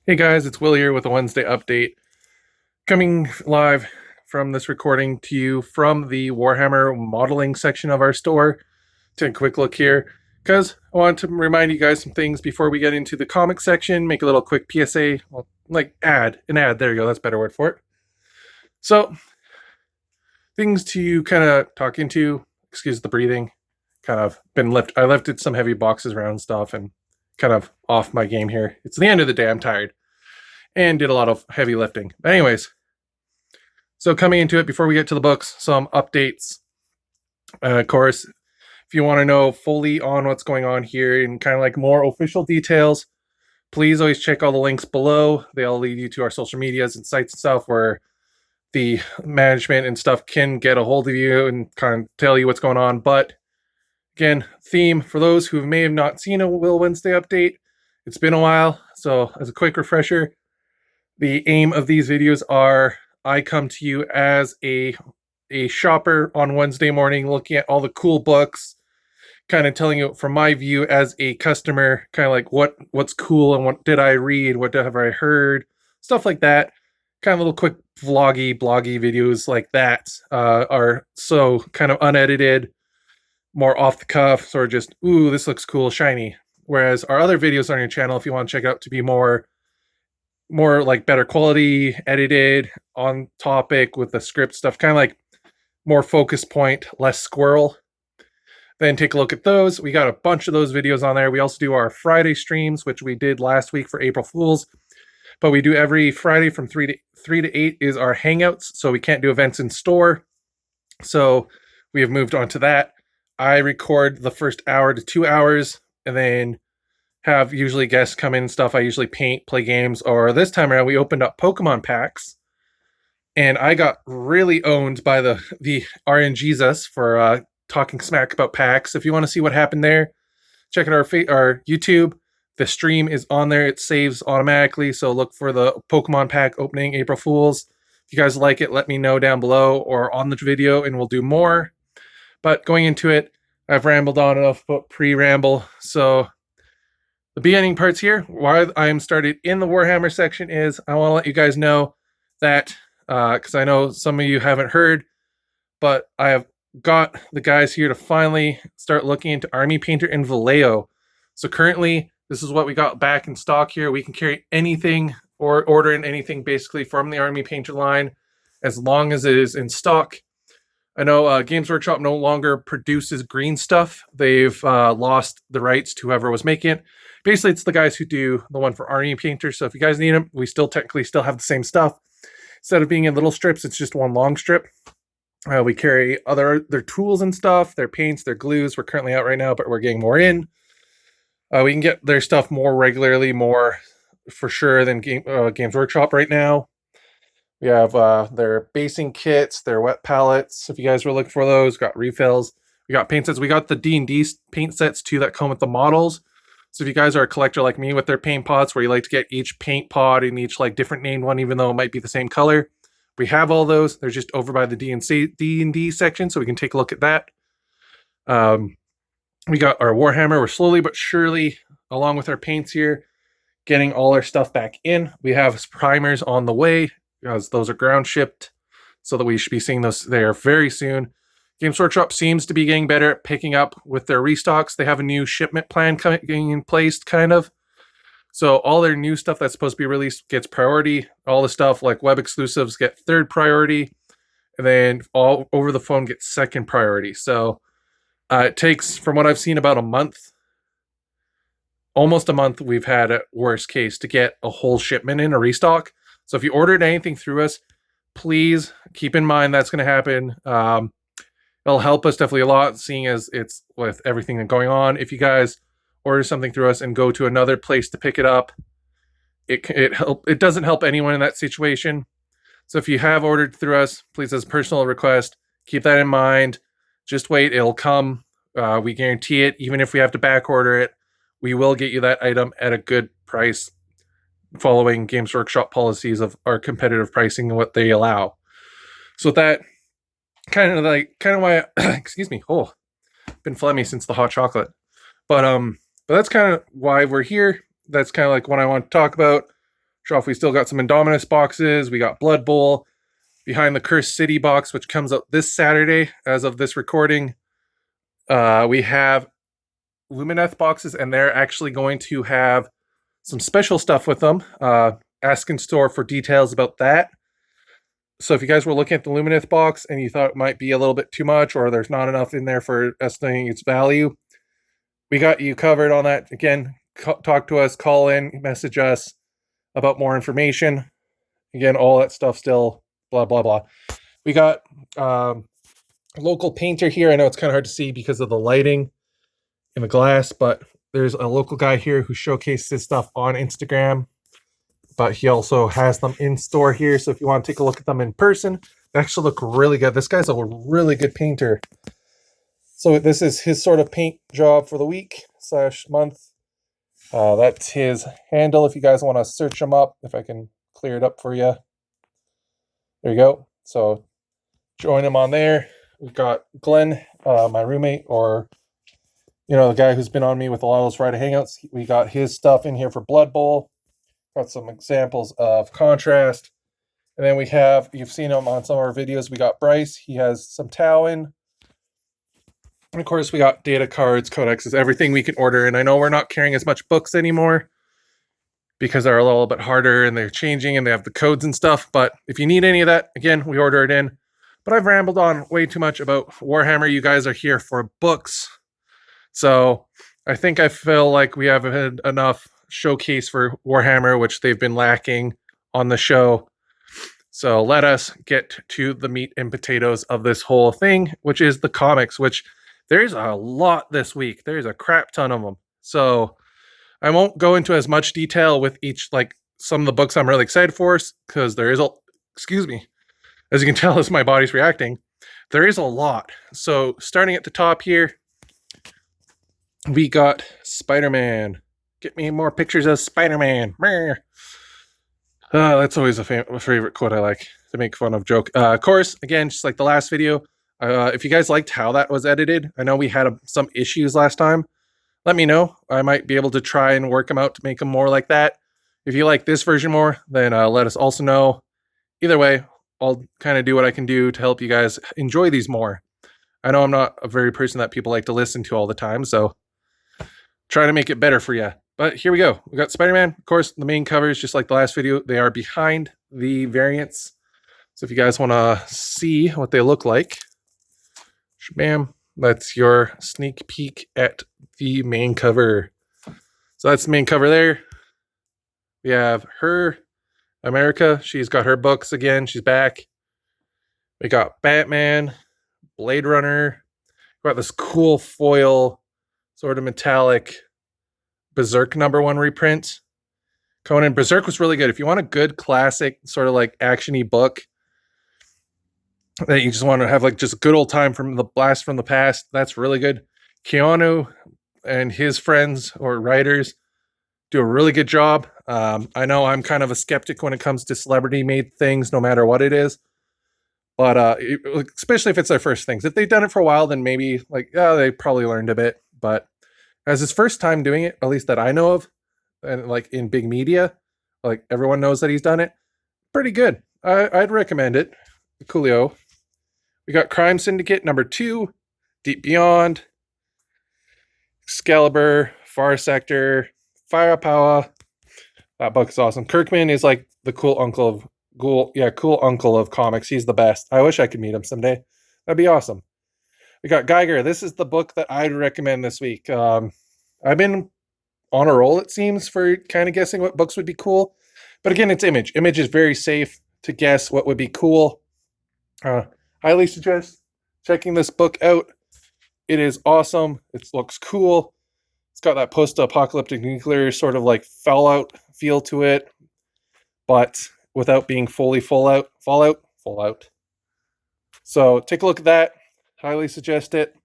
Hey guys, it's Will here with a Wednesday update. Coming live from this recording to you from the Warhammer modeling section of our store. Take a quick look here because I want to remind you guys some things before we get into the comic section. Make a little quick PSA, well, like an ad. There you go, that's a better word for it. So, things to kind of talk into, excuse the breathing, kind of I lifted some heavy boxes around and stuff and kind of off my game here. It's the end of the day, I'm tired and did a lot of heavy lifting. But anyways, so coming into it, before we get to the books, some updates. Of course, if you want to know fully on what's going on here and kind of like more official details, please always check all the links below. They'll lead you to our social medias and sites and stuff where the management and stuff can get a hold of you and kind of tell you what's going on. But again, theme for those who may have not seen a Will Wednesday update, it's been a while. So as a quick refresher, the aim of these videos are I come to you as a shopper on Wednesday morning, looking at all the cool books, kind of telling you from my view as a customer, kind of like what's cool and what did I read, what have I heard, stuff like that. Kind of little quick bloggy videos like that are so kind of unedited, more off the cuff, sort of just, ooh, this looks cool, shiny. Whereas our other videos on your channel, if you want to check it out to be more like better quality, edited, on topic with the script stuff, kind of like more focus point, less squirrel, then take a look at those. We got a bunch of those videos on there. We also do our Friday streams, which we did last week for April Fools, but we do every Friday from 3 to 8 is our hangouts, so we can't do events in store. So we have moved on to that. I record the first hour to 2 hours and then have usually guests come in and stuff. I usually paint, play games, or this time around we opened up Pokemon packs, and I got really owned by the RNGesus for talking smack about packs. If you want to see what happened there, check out our YouTube. The stream is on there. It saves automatically, so look for the Pokemon pack opening April Fools. If you guys like it, let me know down below or on the video, and we'll do more. But going into it, I've rambled on enough about pre-ramble, so the beginning parts here, why I am started in the Warhammer section, is I want to let you guys know that, because I know some of you haven't heard, but I have got the guys here to finally start looking into Army Painter in Vallejo. So currently, this is what we got back in stock here. We can carry anything or order in anything basically from the Army Painter line as long as it is in stock. I know Games Workshop no longer produces green stuff. They've lost the rights to whoever was making it. Basically, it's the guys who do the one for Army Painter. So if you guys need them, we technically still have the same stuff. Instead of being in little strips, it's just one long strip. We carry their tools and stuff, their paints, their glues. We're currently out right now, but we're getting more in. We can get their stuff more regularly, more for sure than Games Workshop right now. We have their basing kits, their wet palettes. If you guys were looking for those, got refills. We got paint sets. We got the D&D paint sets too that come with the models. So if you guys are a collector like me with their paint pots, where you like to get each paint pot and each like different named one, even though it might be the same color, we have all those. They're just over by the D&D section, so we can take a look at that. We got our Warhammer. We're slowly but surely, along with our paints here, getting all our stuff back in. We have primers on the way, because those are ground shipped, so that we should be seeing those there very soon. Games Workshop seems to be getting better at picking up with their restocks. They have a new shipment plan getting in place, kind of. So all their new stuff that's supposed to be released gets priority. All the stuff like web exclusives get third priority, and then all over the phone gets second priority. So it takes, from what I've seen, about a month. Almost a month we've had at worst case to get a whole shipment in, a restock. So if you ordered anything through us, please keep in mind that's going to happen. It'll help us definitely a lot, seeing as it's with everything that's going on. If you guys order something through us and go to another place to pick it up, it doesn't help anyone in that situation. So if you have ordered through us, please, as a personal request, keep that in mind. Just wait, it'll come. We guarantee it. Even if we have to back order it, we will get you that item at a good price, following Games Workshop policies of our competitive pricing and what they allow. So with that, kind of why excuse me, been phlegmy since the hot chocolate. But that's kind of why we're here. That's kind of like what I want to talk about. show off we still got some Indominus boxes. We got Blood Bowl, Behind the Cursed City box, which comes out this Saturday as of this recording. We have Lumineth boxes, and they're actually going to have some special stuff with them. Ask in store for details about that. So if you guys were looking at the Lumineth box and you thought it might be a little bit too much or there's not enough in there for estimating its value, we got you covered on that. Again, talk to us, call in, message us about more information. Again, all that stuff still blah, blah, blah. We got a local painter here. I know it's kind of hard to see because of the lighting in the glass, but there's a local guy here who showcased his stuff on Instagram, but he also has them in store here. So if you want to take a look at them in person, they actually look really good. This guy's a really good painter. So this is his sort of paint job for the week / month. That's his handle if you guys want to search him up, if I can clear it up for you. There you go. So join him on there. We've got Glenn, my roommate, or the guy who's been on me with a lot of those Friday hangouts. We got his stuff in here for Blood Bowl. Got some examples of contrast. And then we have, you've seen him on some of our videos, we got Bryce. He has some Towin. And of course, we got data cards, codexes, everything we can order. And I know we're not carrying as much books anymore because they're a little bit harder and they're changing and they have the codes and stuff. But if you need any of that, again, we order it in. But I've rambled on way too much about Warhammer. You guys are here for books. So I think I feel like we have had enough showcase for Warhammer, which they've been lacking on the show. So let us get to the meat and potatoes of this whole thing, which is the comics, which there's a lot this week. There's a crap ton of them. So I won't go into as much detail with each, like some of the books I'm really excited for, because there is a, excuse me, as you can tell as my body's reacting, there is a lot. So starting at the top here, we got Spider-Man. Get me more pictures of Spider-Man. That's always a favorite quote I like to make fun of joke. Of course, again, just like the last video, if you guys liked how that was edited, I know we had some issues last time. Let me know. I might be able to try and work them out to make them more like that. If you like this version more, then let us also know. Either way, I'll kind of do what I can do to help you guys enjoy these more. I know I'm not a very person that people like to listen to all the time, so try to make it better for you. But here we go. We got Spider-Man. Of course, the main covers, just like the last video, they are behind the variants. So if you guys want to see what they look like, bam, that's your sneak peek at the main cover. So that's the main cover there. We have her, America. She's got her books again. She's back. We got Batman, Blade Runner. We got this cool foil, sort of metallic Berserk #1 reprint. Conan Berserk was really good. If you want a good classic sort of like action-y book that you just want to have like just a good old time from the blast from the past, that's really good. Keanu and his friends or writers do a really good job. I know I'm kind of a skeptic when it comes to celebrity-made things, no matter what it is. But especially if it's their first things. If they've done it for a while, then maybe like, yeah, they probably learned a bit. But as his first time doing it, at least that I know of, and like in big media, like everyone knows that he's done it, pretty good. I'd recommend it. Coolio. We got Crime Syndicate #2, Deep Beyond, Excalibur, Far Sector, Firepower. That book is awesome. Kirkman is like the cool uncle of comics. He's the best. I wish I could meet him someday. That'd be awesome. We got Geiger. This is the book that I'd recommend this week. I've been on a roll, it seems, for kind of guessing what books would be cool. But again, it's Image. Image is very safe to guess what would be cool. Highly suggest checking this book out. It is awesome. It looks cool. It's got that post-apocalyptic nuclear sort of like Fallout feel to it, but without being fully Fallout. So take a look at that. Highly suggest it.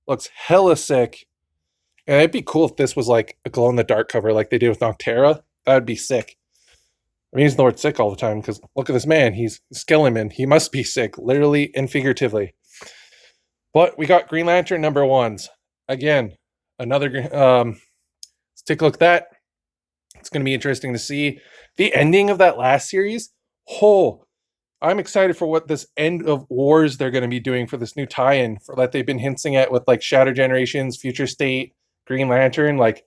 Looks hella sick. And it'd be cool if this was like a glow-in-the-dark cover like they did with Noctera. That would be sick. I'm using the word sick all the time because look at this man. He's Skeleman. He must be sick, literally and figuratively. But we got Green Lantern #1s. Again, another... let's take a look at that. It's going to be interesting to see the ending of that last series. I'm excited for what this end of wars they're going to be doing for this new tie-in for that they've been hinting at with like Shatter Generations, Future State, Green Lantern. Like,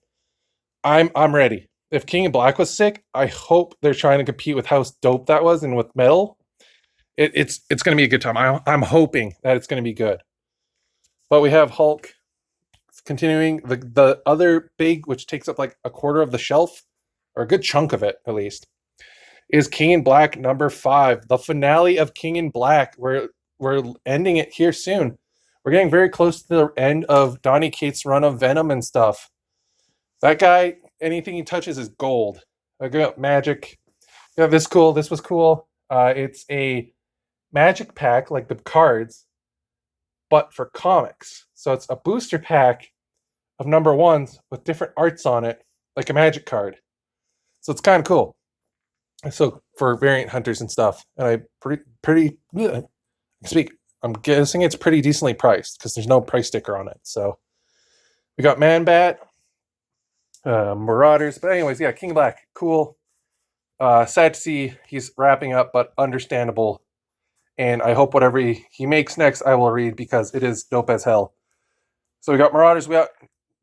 I'm ready. If King in Black was sick, I hope they're trying to compete with how dope that was and with Metal. It's going to be a good time. I'm hoping that it's going to be good. But we have Hulk continuing. The other big, which takes up like a quarter of the shelf, or a good chunk of it at least, is King in Black #5, the finale of King in Black. We're ending it here soon. We're getting very close to the end of Donny Cates' run of Venom and stuff. That guy, anything he touches is gold. I got magic. Yeah, this was cool. It's a magic pack like the cards, but for comics. So it's a booster pack of #1s with different arts on it, like a magic card. So it's kind of cool. So for variant hunters and stuff, and I'm guessing it's pretty decently priced because there's no price sticker on it. So we got Man Bat, Marauders, but anyways, yeah, King Black, cool. Sad to see he's wrapping up, but understandable. And I hope whatever he makes next, I will read because it is dope as hell. So we got Marauders, we got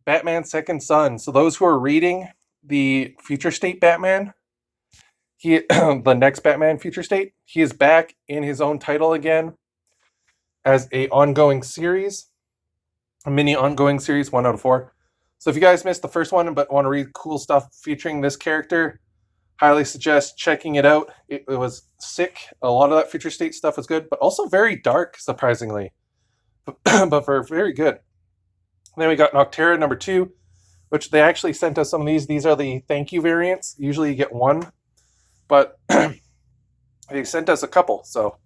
Batman Second Son. So those who are reading the Future State Batman, the next Batman Future State, he is back in his own title again as a ongoing series, a mini ongoing series, 1 out of 4. So if you guys missed the first one but want to read cool stuff featuring this character, highly suggest checking it out. It was sick. A lot of that Future State stuff was good, but also very dark, surprisingly. But very good. Then we got Noctera #2, which they actually sent us some of these. These are the thank you variants. Usually you get one, but they sent us a couple, so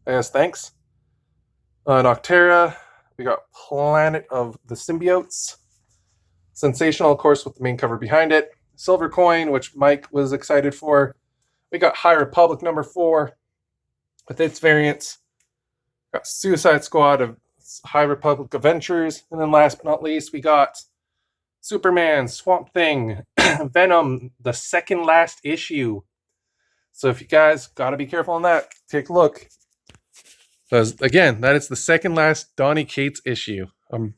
I guess thanks. Noctera, we got Planet of the Symbiotes. Sensational, of course, with the main cover behind it. Silver Coin, which Mike was excited for. We got High Republic #4 with its variants. Got Suicide Squad of High Republic Adventures. And then last but not least, we got Superman, Swamp Thing, Venom, the second last issue. So if you guys got to be careful on that, take a look. Because, again, that is the second last Donny Cates issue. So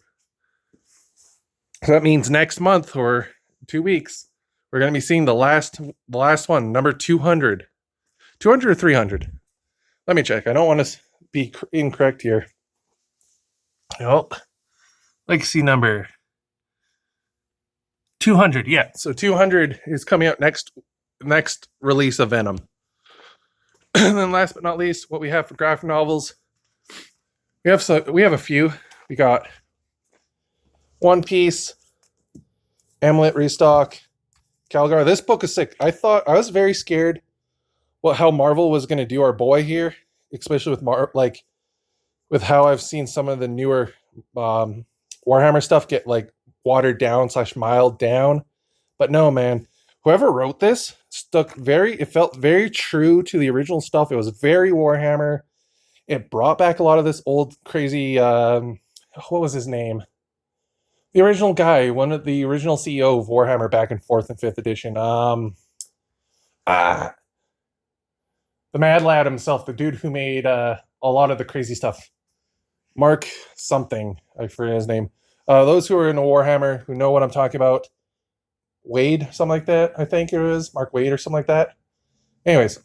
that means next month or 2 weeks, we're going to be seeing the last one, number 200. 200 or 300? Let me check. I don't want to be incorrect here. Nope. Legacy number 200. Yeah, so 200 is coming out next release of Venom. And then last but not least, what we have for graphic novels. We have a few. We got One Piece, Amulet Restock, Calgar. This book is sick. I was very scared how Marvel was going to do our boy here, especially with with how I've seen some of the newer Warhammer stuff get like watered down / mild down. But no, man, whoever wrote this it felt very true to the original stuff. It was very Warhammer. It brought back a lot of this old crazy, what was his name? The original guy, the original CEO of Warhammer back in 4th and 5th edition. The Mad Lad himself, the dude who made a lot of the crazy stuff. Mark something, I forget his name. Those who are in Warhammer who know what I'm talking about. Wade, something like that, I think it was. Mark Wade or something like that. Anyways,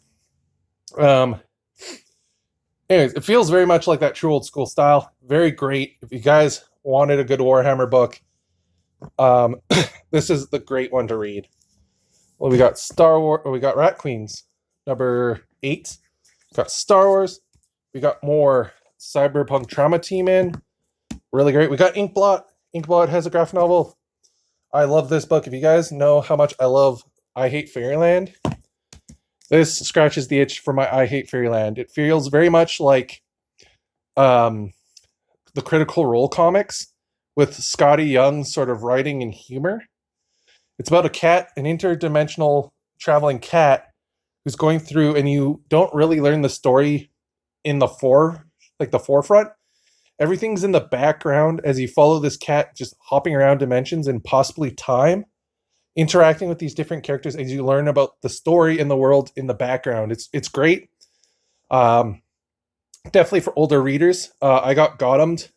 it feels very much like that true old school style. Very great. If you guys wanted a good Warhammer book, this is the great one to read. Well, we got Star Wars. We got Rat Queens #8. We got Star Wars. We got more Cyberpunk Trauma Team in. Really great. We got Inkblot. Inkblot has a graphic novel. I love this book. If you guys know how much I love I Hate Fairyland, this scratches the itch for my I Hate Fairyland. It feels very much like the Critical Role comics with Scotty Young's sort of writing and humor. It's about a cat, an interdimensional traveling cat who's going through, and you don't really learn the story in the forefront. Everything's in the background as you follow this cat just hopping around dimensions and possibly time. interacting with these different characters as you learn about the story and the world in the background. It's great. Definitely for older readers. I got Gothamed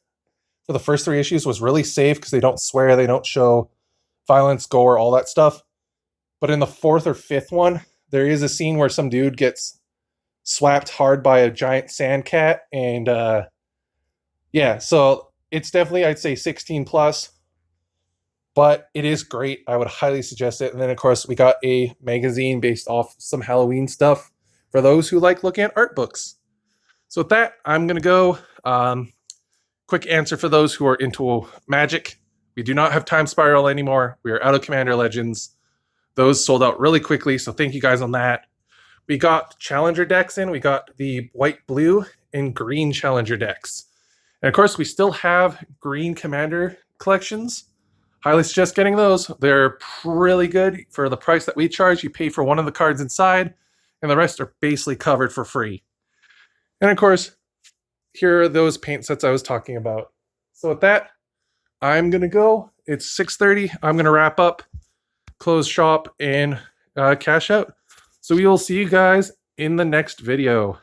for the first 3 issues, was really safe because they don't swear, they don't show violence, gore, all that stuff. But in the 4th or 5th one, there is a scene where some dude gets swapped hard by a giant sand cat, and yeah, so it's definitely, I'd say 16 plus, but it is great. I would highly suggest it. And then of course we got a magazine based off some Halloween stuff for those who like looking at art books. So with that, I'm gonna go. Quick answer for those who are into Magic: we do not have Time Spiral anymore. We are out of Commander Legends. Those sold out really quickly, so thank you guys on that. We got Challenger decks in. We got the white, blue, and green Challenger decks. And of course, we still have green Commander collections. Highly suggest getting those. They're really good for the price that we charge. You pay for one of the cards inside, and the rest are basically covered for free. And of course, here are those paint sets I was talking about. So with that, I'm going to go. It's 6:30. I'm going to wrap up, close shop, and cash out. So we will see you guys in the next video.